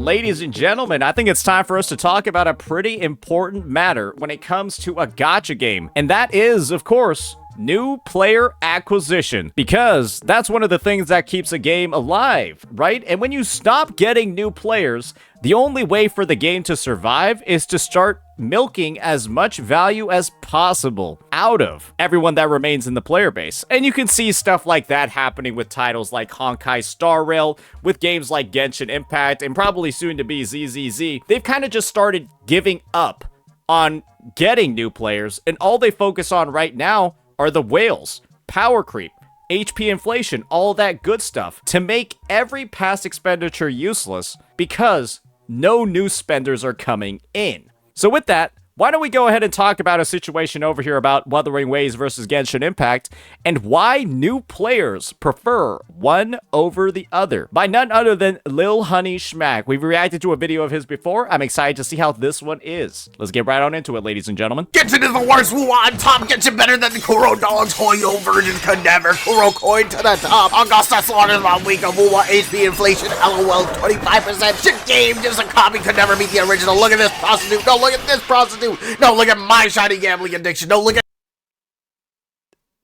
Ladies and gentlemen, I think it's time for us to talk about a pretty important matter when it comes to a gacha game, and that is, of course, new player acquisition, because that's one of the things that keeps a game alive, right? And when you stop getting new players, the only way for the game to survive is to start milking as much value as possible out of everyone that remains in the player base. And you can see stuff like that happening with titles like Honkai Star Rail, with games like Genshin Impact, and probably soon to be ZZZ. They've kind of just started giving up on getting new players, and all they focus on right now are the whales, power creep, HP inflation, all that good stuff, to make every past expenditure useless because no new spenders are coming in. So with that, why don't we go ahead and talk about a situation over here about Wuthering Waves versus Genshin Impact, and why new players prefer one over the other, by none other than Lil Honey Schmack. We've reacted to a video of his before. I'm excited to see how this one is. Let's get right on into it, ladies and gentlemen. Genshin is the worst. Woo on top. Genshin better than the Kuro dogs. Hoyo virgins could never. Kuro coin to the top. Augusta slaughters my week of Wuwa HP inflation. LOL 25%. Shit game. Just a copy could never beat the original. Look at this prostitute. No, look at this prostitute. No, look at my shiny gambling addiction. No, look at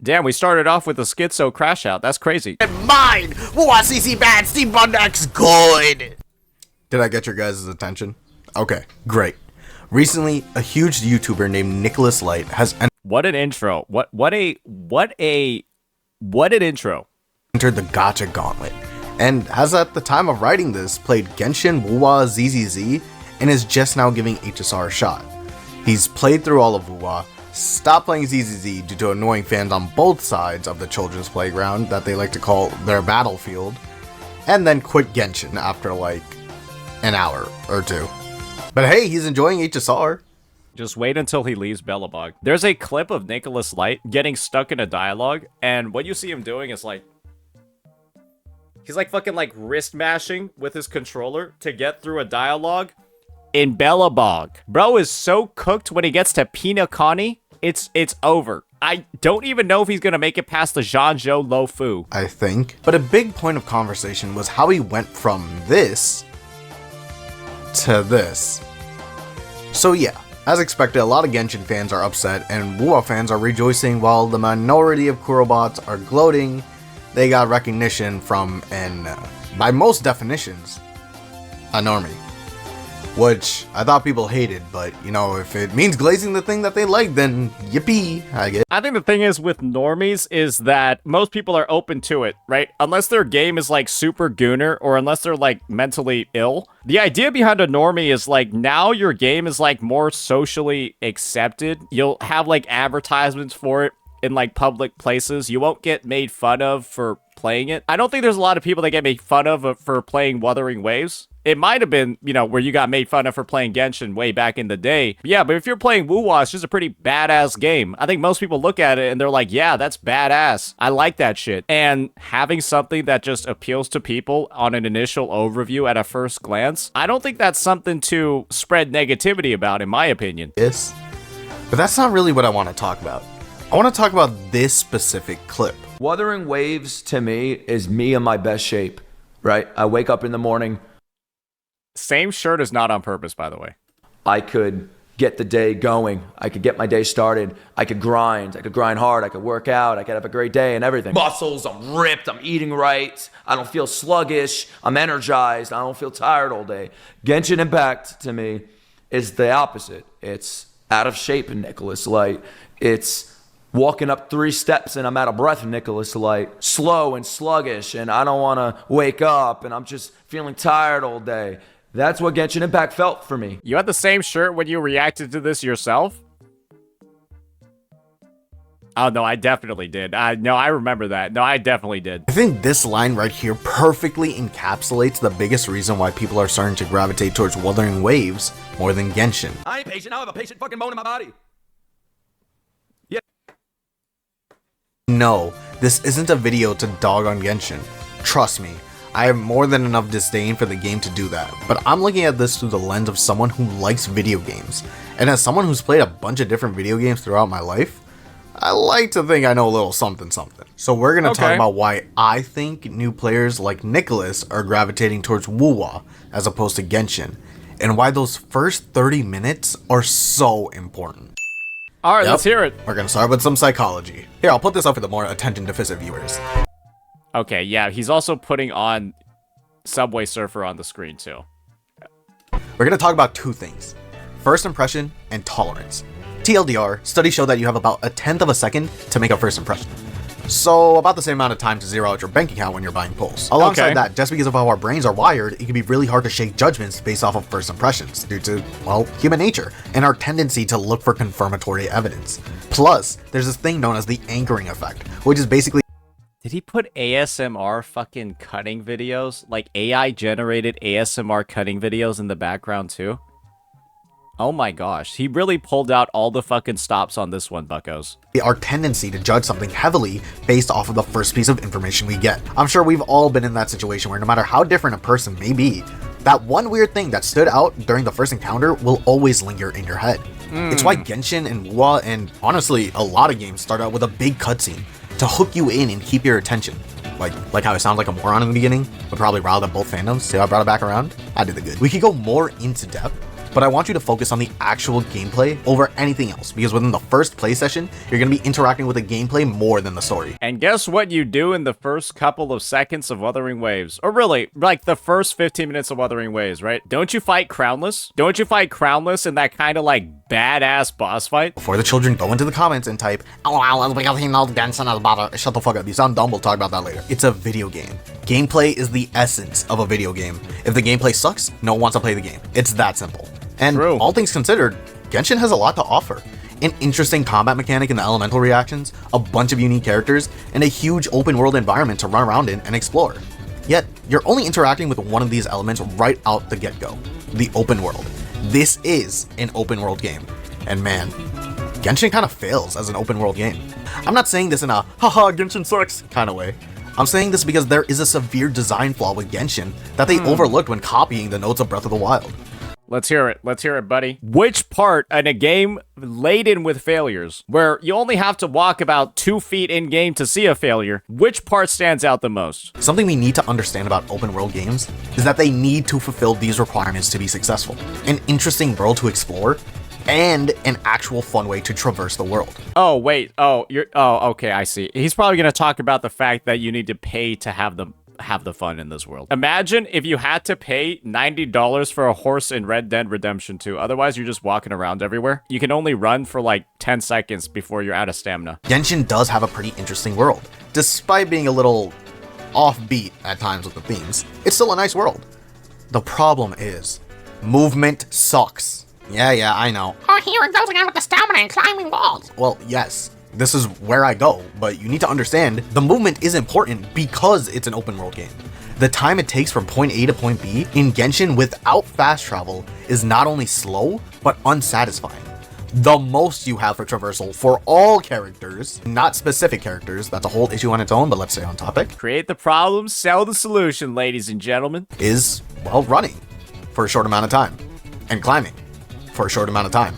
Damn, we started off with a schizo crash out. That's crazy. mine. Wuwa CC bad. Steve Bundex good. Did I get your guys' attention? Okay, great. Recently, a huge YouTuber named Nicholas Light has What an intro. What an intro. entered the gacha gauntlet, and has at the time of writing this played Genshin, Wuwa, ZZZ, and is just now giving HSR a shot. He's played through all of Wuwa, stopped playing ZZZ due to annoying fans on both sides of the children's playground that they like to call their battlefield, and then quit Genshin after like an hour or two. But hey, he's enjoying HSR. Just wait until he leaves Bellabog. There's a clip of Nicholas Light getting stuck in a dialogue, and what you see him doing is like, he's like fucking like wrist mashing with his controller to get through a dialogue in Bellabog. Bro is so cooked when he gets to Pinakani, it's over. I don't even know if he's gonna make it past the Zhangzhou Lo Fu. I think. But a big point of conversation was how he went from this to this. So yeah, as expected, a lot of Genshin fans are upset and Wuwa fans are rejoicing while the minority of Kurobots are gloating. They got recognition from by most definitions, a normie. Which I thought people hated, but you know, if it means glazing the thing that they like, then yippee, I guess. I think the thing is with normies is that most people are open to it, right? Unless their game is like super gooner, or unless they're like mentally ill. The idea behind a normie is like, now your game is like more socially accepted. You'll have like advertisements for it in like public places. You won't get made fun of for playing it. I don't think there's a lot of people that get made fun of for playing Wuthering Waves. It might have been, you know, where you got made fun of for playing Genshin way back in the day. Yeah, but if you're playing Wuwa, it's just a pretty badass game. I think most people look at it and they're like, yeah, that's badass. I like that shit. And having something that just appeals to people on an initial overview at a first glance, I don't think that's something to spread negativity about, in my opinion. Yes. But that's not really what I want to talk about. I want to talk about this specific clip. Wuthering Waves, to me, is me in my best shape, right? I wake up in the morning. Same shirt is not on purpose, by the way. I could get the day going. I could get my day started. I could grind. I could grind hard. I could work out. I could have a great day and everything. Muscles, I'm ripped. I'm eating right. I don't feel sluggish. I'm energized. I don't feel tired all day. Genshin Impact, to me, is the opposite. It's out of shape in Nicholas Light. It's walking up 3 steps and I'm out of breath in Nicholas Light. Slow and sluggish, and I don't want to wake up, and I'm just feeling tired all day. That's what Genshin Impact felt for me. You had the same shirt when you reacted to this yourself? Oh, no, I definitely did. No, I remember that. No, I definitely did. I think this line right here perfectly encapsulates the biggest reason why people are starting to gravitate towards Wuthering Waves more than Genshin. I ain't patient. I have a patient fucking bone in my body. Yeah. No, this isn't a video to dog on Genshin. Trust me. I have more than enough disdain for the game to do that, but I'm looking at this through the lens of someone who likes video games. And as someone who's played a bunch of different video games throughout my life, I like to think I know a little something something. So we're gonna talk about why I think new players like Nicholas are gravitating towards Wuwa as opposed to Genshin, and why those first 30 minutes are so important. All right, let's hear it. We're gonna start with some psychology. Here, I'll put this up for the more attention-deficit viewers. Okay, yeah, he's also putting on Subway Surfer on the screen too. We're gonna talk about two things: first impression and tolerance. TLDR, studies show that you have about 1/10 of a second to make a first impression. So about the same amount of time to zero out your bank account when you're buying pulls. Alongside that, just because of how our brains are wired, it can be really hard to shake judgments based off of first impressions due to, well, human nature and our tendency to look for confirmatory evidence. Plus, there's this thing known as the anchoring effect, which is basically... Did he put ASMR fucking cutting videos? Like AI generated ASMR cutting videos in the background too? Oh my gosh, he really pulled out all the fucking stops on this one, buckos. Our tendency to judge something heavily based off of the first piece of information we get. I'm sure we've all been in that situation where no matter how different a person may be, that one weird thing that stood out during the first encounter will always linger in your head. It's why Genshin and Wuwa, and honestly a lot of games, start out with a big cutscene to hook you in and keep your attention. Like how I sound like a moron in the beginning, but probably riled up both fandoms. See how I brought it back around? I did it good. We could go more into depth, but I want you to focus on the actual gameplay over anything else, because within the first play session, you're going to be interacting with the gameplay more than the story. And guess what you do in the first couple of seconds of Wuthering Waves? Or really, like the first 15 minutes of Wuthering Waves, right? Don't you fight Crownless? Don't you fight Crownless in that kind of like badass boss fight? Before the children go into the comments and type, "Oh, well, because he knows Genshin is better." Shut the fuck up. You sound dumb. We'll talk about that later. It's a video game. Gameplay is the essence of a video game. If the gameplay sucks, no one wants to play the game. It's that simple. And all things considered, Genshin has a lot to offer. An interesting combat mechanic in the elemental reactions, a bunch of unique characters, and a huge open world environment to run around in and explore. Yet, you're only interacting with one of these elements right out the get-go, the open world. This is an open world game. And man, Genshin kind of fails as an open world game. I'm not saying this in a haha Genshin sucks kind of way. I'm saying this because there is a severe design flaw with Genshin that they overlooked when copying the notes of Breath of the Wild. Let's hear it. Let's hear it, buddy. Which part in a game laden with failures, where you only have to walk about 2 feet in game to see a failure, which part stands out the most? Something we need to understand about open world games is that they need to fulfill these requirements to be successful. An interesting world to explore, and an actual fun way to traverse the world. Oh, wait. Oh, okay, I see. He's probably going to talk about the fact that you need to pay to have the fun in this world. Imagine if you had to pay $90 for a horse in Red Dead Redemption 2. Otherwise, you're just walking around everywhere. You can only run for like 10 seconds before you're out of stamina. Genshin does have a pretty interesting world. Despite being a little offbeat at times with the themes, it's still a nice world. The problem is, movement sucks. Yeah, I know. Oh, here it goes again with the stamina and climbing walls. Well, yes. This is where I go, but you need to understand the movement is important because it's an open world game. The time it takes from point A to point B in Genshin without fast travel is not only slow, but unsatisfying. The most you have for traversal for all characters, not specific characters, that's a whole issue on its own, but let's stay on topic. Create the problem, sell the solution, ladies and gentlemen. Is, well, running for a short amount of time and climbing for a short amount of time.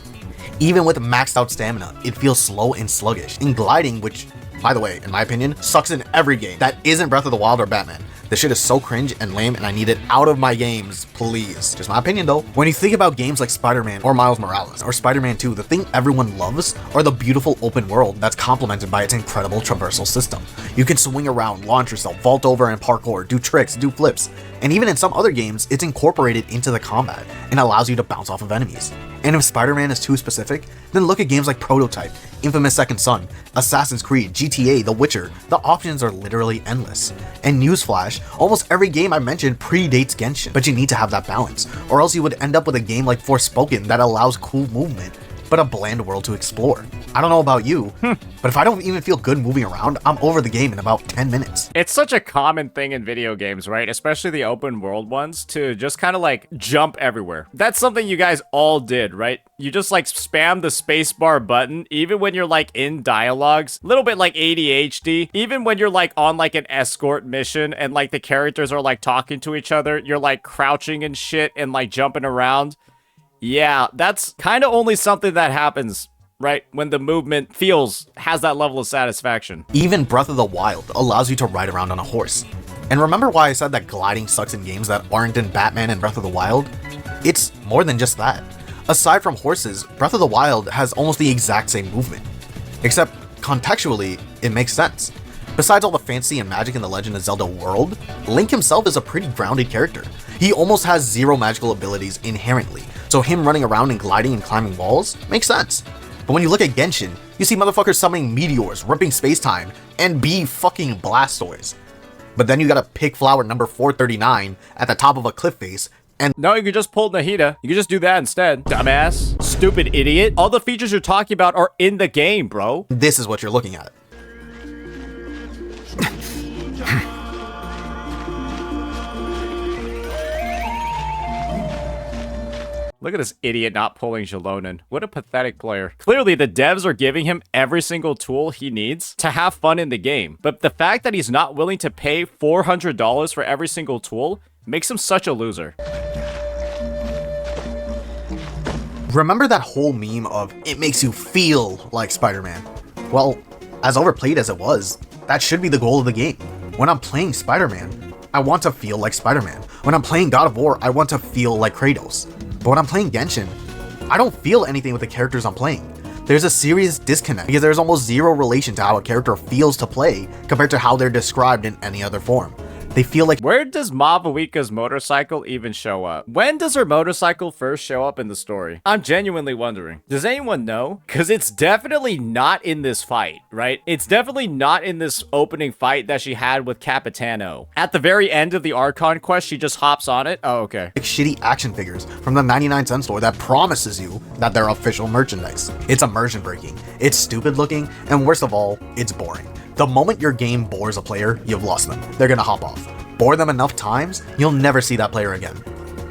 Even with maxed out stamina, it feels slow and sluggish. In gliding, which, by the way, in my opinion, sucks in every game that isn't Breath of the Wild or Batman. This shit is so cringe and lame, and I need it out of my games, please. Just my opinion, though. When you think about games like Spider-Man or Miles Morales or Spider-Man 2, the thing everyone loves are the beautiful open world that's complemented by its incredible traversal system. You can swing around, launch yourself, vault over and parkour, do tricks, do flips, and even in some other games, it's incorporated into the combat and allows you to bounce off of enemies. And if Spider-Man is too specific, then look at games like Prototype, Infamous Second Son, Assassin's Creed, GTA, The Witcher. The options are literally endless. And newsflash, almost every game I mentioned predates Genshin, but you need to have that balance, or else you would end up with a game like Forspoken that allows cool movement, but a bland world to explore. I don't know about you, but if I don't even feel good moving around, I'm over the game in about 10 minutes. It's such a common thing in video games, right? Especially the open world ones, to just kind of like jump everywhere. That's something you guys all did, right? You just like spam the spacebar button, even when you're like in dialogues, a little bit like ADHD, even when you're like on like an escort mission and like the characters are like talking to each other, you're like crouching and shit and like jumping around. Yeah, that's kind of only something that happens right? When the movement has that level of satisfaction. Even Breath of the Wild allows you to ride around on a horse. And remember why I said that gliding sucks in games that aren't in Batman and Breath of the Wild? It's more than just that. Aside from horses, Breath of the Wild has almost the exact same movement. Except, contextually, it makes sense. Besides all the fantasy and magic in the Legend of Zelda world, Link himself is a pretty grounded character. He almost has zero magical abilities inherently, so him running around and gliding and climbing walls makes sense. But when you look at Genshin, you see motherfuckers summoning meteors, ripping space-time, and be fucking Blastoise. But then you gotta pick flower number 439 at the top of a cliff face, and no, you could just pull Nahida. You could just do that instead. Dumbass. Stupid idiot. All the features you're talking about are in the game, bro. this is what you're looking at. Look at this idiot not pulling Jalonen. What a pathetic player. Clearly, the devs are giving him every single tool he needs to have fun in the game. But the fact that he's not willing to pay $400 for every single tool makes him such a loser. Remember that whole meme of, it makes you feel like Spider-Man? Well, as overplayed as it was, that should be the goal of the game. When I'm playing Spider-Man, I want to feel like Spider-Man. When I'm playing God of War, I want to feel like Kratos. But when I'm playing Genshin, I don't feel anything with the characters I'm playing. There's a serious disconnect because there's almost zero relation to how a character feels to play compared to how they're described in any other form. They feel like, where does Mavuika's motorcycle even show up? When does her motorcycle first show up in the story? I'm genuinely wondering. Does anyone know? Because it's definitely not in this fight, right? It's definitely not in this opening fight that she had with Capitano. At the very end of the Archon quest, she just hops on it. Oh, okay. shitty action figures from the 99-cent store that promises you that they're official merchandise. It's immersion breaking, it's stupid looking, and worst of all, it's boring. The moment your game bores a player, you've lost them. They're gonna hop off. Bore them enough times, you'll never see that player again.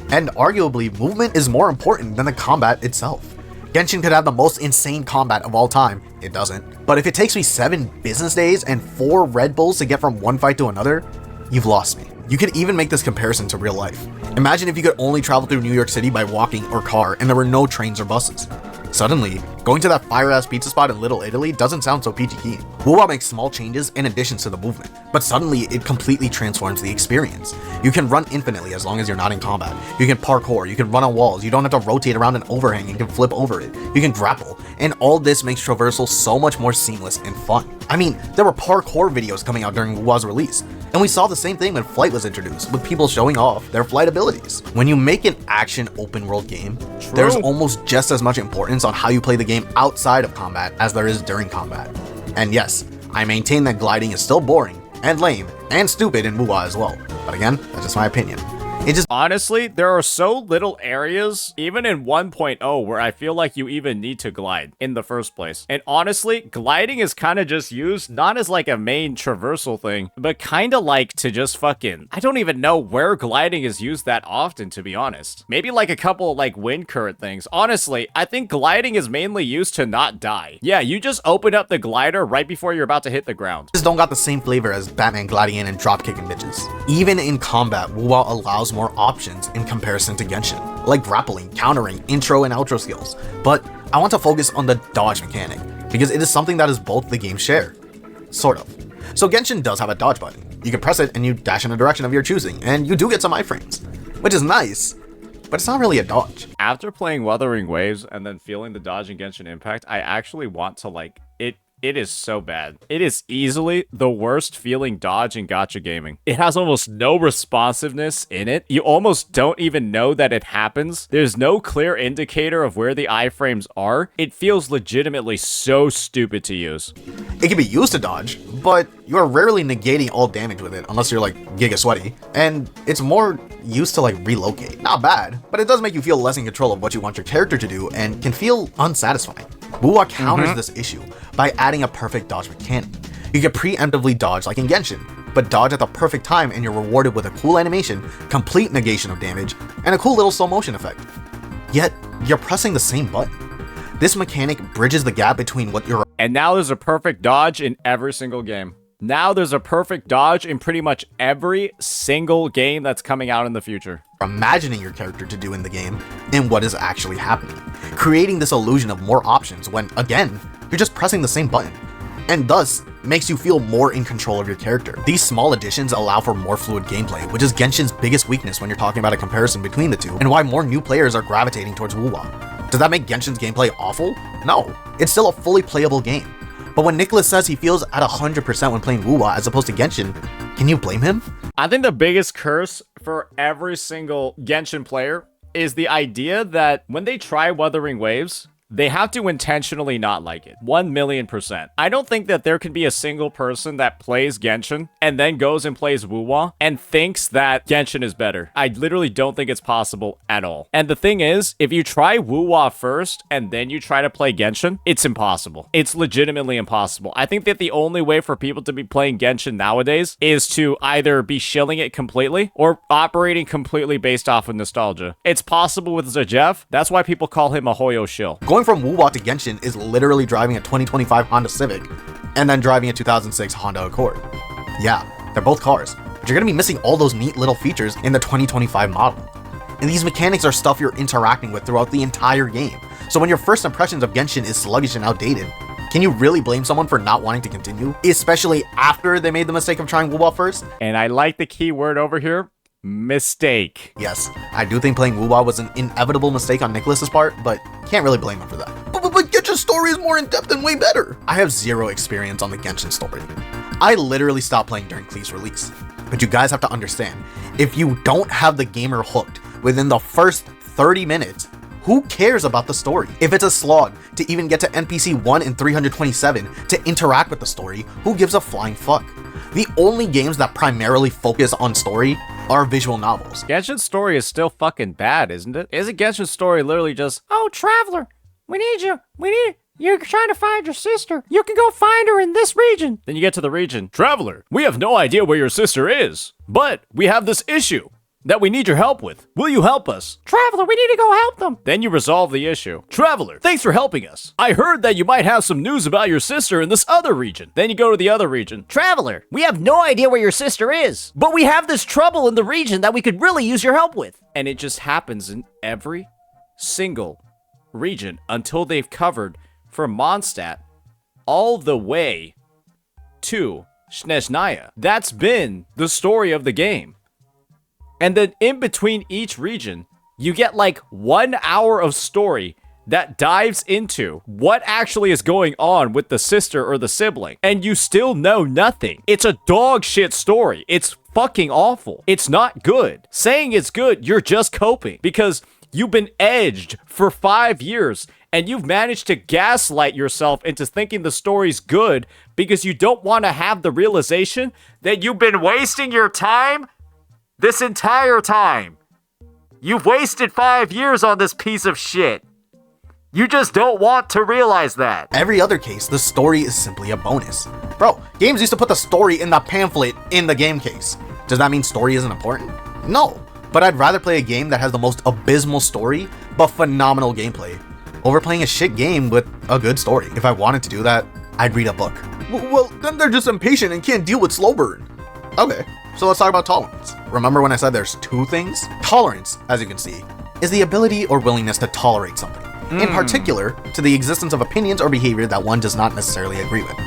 And arguably, movement is more important than the combat itself. Genshin could have the most insane combat of all time. It doesn't. But if it takes me 7 business days and 4 Red Bulls to get from one fight to another, you've lost me. You could even make this comparison to real life. Imagine if you could only travel through New York City by walking or car and there were no trains or buses. Suddenly, going to that fire-ass pizza spot in Little Italy doesn't sound so peachy keen. Wuwa makes small changes in additions to the movement, but suddenly it completely transforms the experience. You can run infinitely as long as you're not in combat. You can parkour, you can run on walls, you don't have to rotate around an overhang and can flip over it. You can grapple, and all this makes traversal so much more seamless and fun. I mean, there were parkour videos coming out during Wuwa's release, and we saw the same thing when Flight was introduced, with people showing off their flight abilities. When you make an action open world game, there's almost just as much importance on how you play the game outside of combat as there is during combat. And yes, I maintain that gliding is still boring, and lame, and stupid in Wuwa as well. But again, that's just my opinion. It just honestly, there are so little areas, even in 1.0, where I feel like you even need to glide in the first place. And honestly, gliding is kind of just used, not as like a main traversal thing, but kind of like to just fucking, I don't even know where gliding is used that often, to be honest. Maybe like a couple like wind current things. Honestly, I think gliding is mainly used to not die. Yeah, you just open up the glider right before you're about to hit the ground. don't got the same flavor as Batman gliding in and drop kicking bitches. Even in combat, Wuwa allows more options in comparison to Genshin, like grappling, countering, intro and outro skills. But I want to focus on the dodge mechanic, because it is something that is both the games share. Sort of. So Genshin does have a dodge button. You can press it and you dash in a direction of your choosing, and you do get some iframes, which is nice, but it's not really a dodge. After playing Wuthering Waves and then feeling the dodge in Genshin Impact, I actually want to like it. It is so bad. It is easily the worst feeling dodge in gacha gaming. It has almost no responsiveness in it. You almost don't even know that it happens. There's no clear indicator of where the iframes are. It feels legitimately so stupid to use. It can be used to dodge, but you're rarely negating all damage with it unless you're like giga sweaty, and it's more used to like relocate. Not bad, but it does make you feel less in control of what you want your character to do and can feel unsatisfying. Wuwa counters this issue by adding a perfect dodge mechanic. You can preemptively dodge like in Genshin, but dodge at the perfect time and you're rewarded with a cool animation, complete negation of damage, and a cool little slow motion effect. Yet, you're pressing the same button. This mechanic bridges the gap between what you're— And now there's a perfect dodge in every single game. Now there's a perfect dodge in pretty much every single game that's coming out in the future. imagining your character to do in the game and what is actually happening, creating this illusion of more options when, again, you're just pressing the same button, and thus makes you feel more in control of your character. These small additions allow for more fluid gameplay, which is Genshin's biggest weakness when you're talking about a comparison between the two, and why more new players are gravitating towards Wuwa. Does that make Genshin's gameplay awful? No, it's still a fully playable game. But when Nicholas says he feels at 100% when playing Wuwa as opposed to Genshin, can you blame him? I think the biggest curse for every single Genshin player is the idea that when they try Wuthering Waves, they have to intentionally not like it. 1,000,000%. I don't think that there can be a single person that plays Genshin and then goes and plays Wuwa and thinks that Genshin is better. I literally don't think it's possible at all. And the thing is, if you try Wuwa first and then you try to play Genshin, it's impossible. It's legitimately impossible. I think that the only way for people to be playing Genshin nowadays is to either be shilling it completely or operating completely based off of nostalgia. It's possible with Zajev. That's why people call him a Hoyo shill. Going from Wuwa to Genshin is literally driving a 2025 Honda Civic and then driving a 2006 Honda Accord. Yeah, they're both cars, but you're gonna be missing all those neat little features in the 2025 model. And these mechanics are stuff you're interacting with throughout the entire game. So when your first impressions of Genshin is sluggish and outdated, can you really blame someone for not wanting to continue? Especially after they made the mistake of trying Wuwa first? And I like the key word over here. Mistake. Yes, I do think playing Wuwa was an inevitable mistake on Nicholas's part, but can't really blame him for that. But Genshin's story is more in-depth and way better. I have zero experience on the Genshin story. I literally stopped playing during Kleef's release. But you guys have to understand, if you don't have the gamer hooked within the first 30 minutes, who cares about the story? If it's a slog to even get to NPC 1 in 327 to interact with the story, who gives a flying fuck? The only games that primarily focus on story are visual novels. Genshin's story is still fucking bad, isn't it? Isn't Genshin's story literally just, oh, traveler, we need you. You're trying to find your sister. You can go find her in this region. Then you get to the region. Traveler, we have no idea where your sister is, but we have this issue that we need your help with. Will you help us? Traveler, we need to go help them. Then you resolve the issue. Traveler, thanks for helping us. I heard that you might have some news about your sister in this other region. Then you go to the other region. Traveler, we have no idea where your sister is, but we have this trouble in the region that we could really use your help with. And it just happens in every single region until they've covered from Mondstadt all the way to Snezhnaya. That's been the story of the game. And then in between each region, you get like 1 hour of story that dives into what actually is going on with the sister or the sibling. And you still know nothing. It's a dog shit story. It's fucking awful. It's not good. Saying it's good, you're just coping because you've been edged for 5 years and you've managed to gaslight yourself into thinking the story's good because you don't want to have the realization that you've been wasting your time this entire time. You've wasted 5 years on this piece of shit. You just don't want to realize that. Every other case, the story is simply a bonus. Bro, games used to put the story in the pamphlet in the game case. Does that mean story isn't important? No, but I'd rather play a game that has the most abysmal story, but phenomenal gameplay, over playing a shit game with a good story. If I wanted to do that, I'd read a book. Well, then they're just impatient and can't deal with slow burn. Okay, so let's talk about tolerance. Remember when I said there's two things? Tolerance, as you can see, is the ability or willingness to tolerate something. In particular, to the existence of opinions or behavior that one does not necessarily agree with.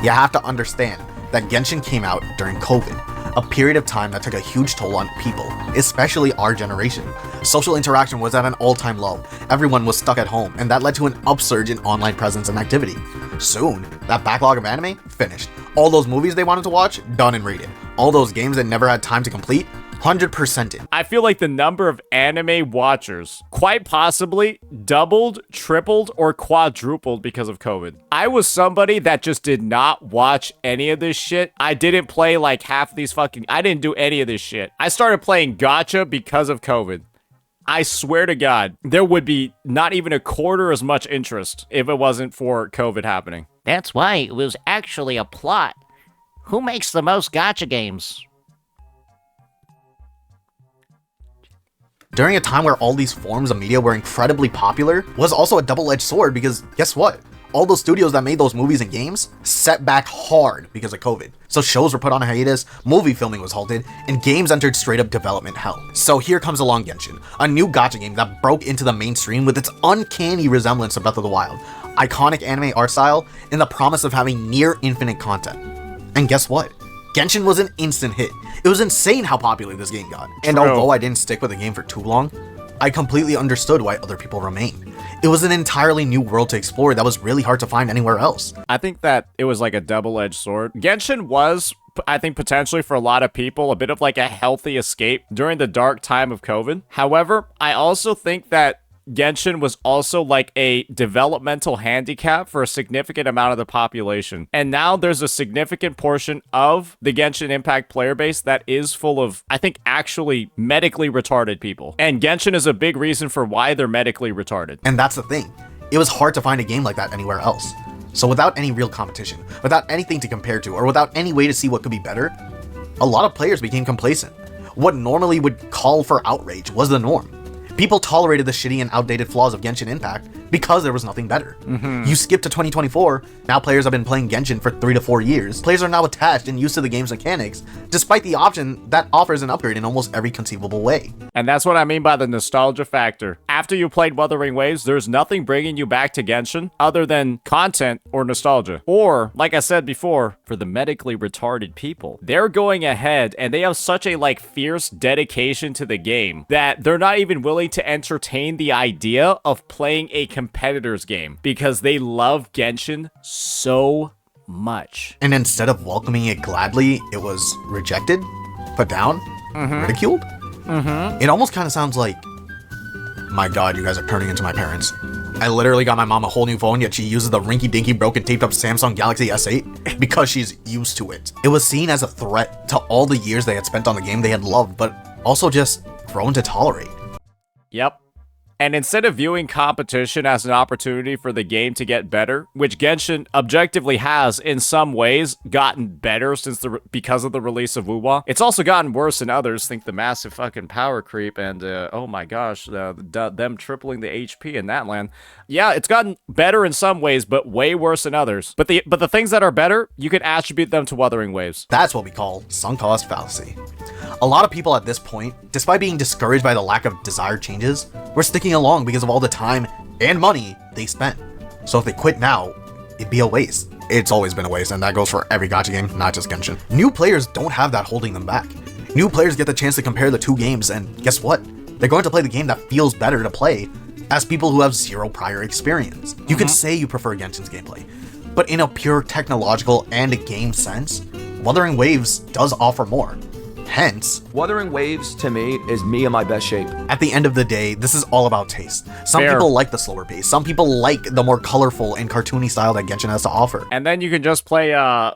You have to understand that Genshin came out during COVID, a period of time that took a huge toll on people, especially our generation. Social interaction was at an all-time low. Everyone was stuck at home, and that led to an upsurge in online presence and activity. Soon, that backlog of anime finished. All those movies they wanted to watch, done and rated. All those games they never had time to complete, 100%ed. I feel like the number of anime watchers quite possibly doubled, tripled, or quadrupled because of COVID. I was somebody that just did not watch any of this shit. I didn't play like half of these I didn't do any of this shit. I started playing gacha because of COVID. I swear to God, there would be not even a quarter as much interest if it wasn't for COVID happening. That's why it was actually a plot. Who makes the most gacha games? During a time where all these forms of media were incredibly popular, was also a double-edged sword because guess what? all those studios that made those movies and games set back hard because of COVID. So shows were put on hiatus, movie filming was halted, and games entered straight up development hell. So here comes along Genshin, a new gacha game that broke into the mainstream with its uncanny resemblance to Breath of the Wild, iconic anime art style, and the promise of having near infinite content. And guess what? Genshin was an instant hit. It was insane how popular this game got. And although I didn't stick with the game for too long, I completely understood why other people remained. It was an entirely new world to explore that was really hard to find anywhere else. I think that it was like a double-edged sword. Genshin was, I think, potentially for a lot of people, a bit of like a healthy escape during the dark time of COVID. However, I also think that Genshin was also like a developmental handicap for a significant amount of the population. And now there's a significant portion of the Genshin Impact player base that is full of, I think, actually medically retarded people. And Genshin is a big reason for why they're medically retarded. And that's the thing. It was hard to find a game like that anywhere else. So without any real competition, without anything to compare to, or without any way to see what could be better, a lot of players became complacent. What normally would call for outrage was the norm. People tolerated the shitty and outdated flaws of Genshin Impact because there was nothing better. You skip to 2024, now players have been playing Genshin for 3 to 4 years. Players are now attached and used to the game's mechanics, despite the option that offers an upgrade in almost every conceivable way. And that's what I mean by the nostalgia factor. After you played Wuthering Waves, there's nothing bringing you back to Genshin other than content or nostalgia. Or, like I said before, for the medically retarded people, they're going ahead and they have such a like fierce dedication to the game that they're not even willing to entertain the idea of playing a competitor's game because they love Genshin so much. And instead of welcoming it gladly, it was rejected, put down, ridiculed. It almost kind of sounds like, my god, you guys are turning into my parents. I literally got my mom a whole new phone, yet she uses the rinky-dinky broken taped up Samsung Galaxy S8 because she's used to it. It was seen as a threat to all the years they had spent on the game they had loved, but also just grown to tolerate. Yep. And instead of viewing competition as an opportunity for the game to get better, which Genshin objectively has in some ways gotten better because of the release of Wuwa, it's also gotten worse in others. Think the massive fucking power creep and oh my gosh, them tripling the HP in that land. Yeah, it's gotten better in some ways, but way worse in others. But the things that are better, you can attribute them to Wuthering Waves. That's what we call sunk cost fallacy. A lot of people at this point, despite being discouraged by the lack of desired changes, were sticking along because of all the time and money they spent. So if they quit now, it'd be a waste. It's always been a waste, and that goes for every gacha game, not just Genshin. New players don't have that holding them back. New players get the chance to compare the two games, and guess what? They're going to play the game that feels better to play as people who have zero prior experience. You can say you prefer Genshin's gameplay, but in a pure technological and a game sense, Wuthering Waves does offer more. Hence, Wuthering Waves, to me, is me in my best shape. At the end of the day, this is all about taste. Some Fair. people like the slower pace. Some people like the more colorful and cartoony style that Genshin has to offer. And then you can just play,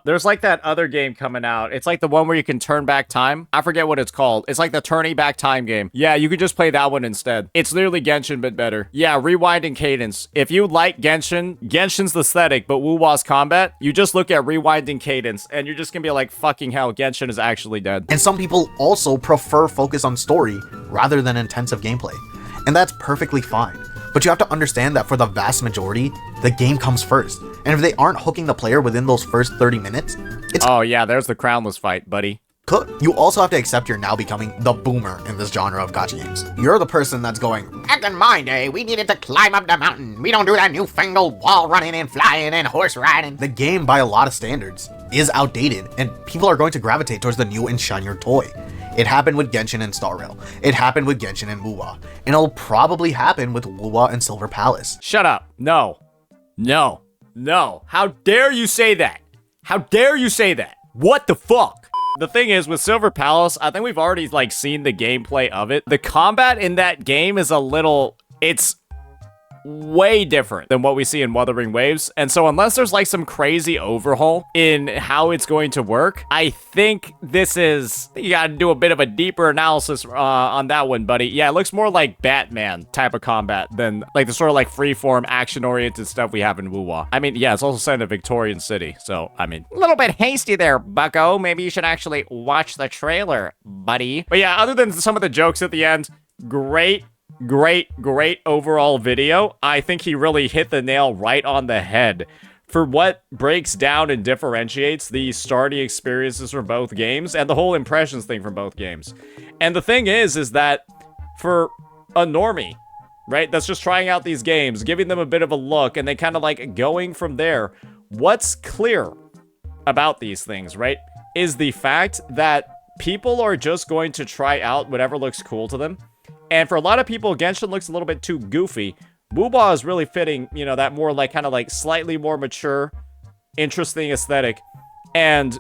there's like that other game coming out. It's like the one where you can turn back time. I forget what it's called. It's like the turning back time game. Yeah, you could just play that one instead. It's literally Genshin, but better. Yeah, rewind and cadence. If you like Genshin's the aesthetic, but Wuwa's combat, you just look at rewind and cadence, and you're just gonna be like, fucking hell, Genshin is actually dead. And some people also prefer focus on story rather than intensive gameplay. And that's perfectly fine. But you have to understand that for the vast majority, the game comes first. And if they aren't hooking the player within those first 30 minutes, it's Oh yeah, there's the crownless fight, buddy. cooked. You also have to accept you're now becoming the boomer in this genre of gacha games. You're the person that's going, Back in my day, we needed to climb up the mountain. We don't do that newfangled wall running and flying and horse riding. the game by a lot of standards is outdated, and people are going to gravitate towards the new and shinier toy. It happened with Genshin and Star Rail. It happened with Genshin and Wuwa. And it'll probably happen with Wuwa and Silver Palace. Shut up. No. No. No. How dare you say that? How dare you say that? What the fuck? The thing is, with Silver Palace, I think we've already, like, seen the gameplay of it. The combat in that game is it's way different than what we see in Wuthering Waves. And so unless there's, like, some crazy overhaul in how it's going to work, I think you gotta do a bit of a deeper analysis on that one, buddy. Yeah, it looks more like Batman type of combat than, like, the sort of, like, freeform, action-oriented stuff we have in Wuwa. I mean, yeah, it's also set in a Victorian city, so, I mean... A little bit hasty there, bucko. Maybe you should actually watch the trailer, buddy. But yeah, other than some of the jokes at the end, great great overall video. I think he really hit the nail right on the head for what breaks down and differentiates the starting experiences from both games and the whole impressions thing from both games. And the thing is that for a normie, right, that's just trying out these games, giving them a bit of a look, and then kind of like going from there, what's clear about these things, right, is the fact that people are just going to try out whatever looks cool to them. And for a lot of people, Genshin looks a little bit too goofy. Wuba is really fitting, you know, that more like kind of like slightly more mature, interesting aesthetic. And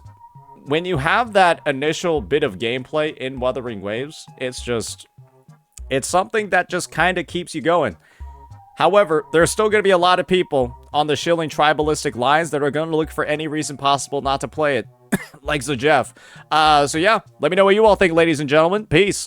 when you have that initial bit of gameplay in Wuthering Waves, it's something that just kind of keeps you going. However, there's still going to be a lot of people on the shilling tribalistic lines that are going to look for any reason possible not to play it, like Jeff. So yeah, let me know what you all think, ladies and gentlemen. Peace.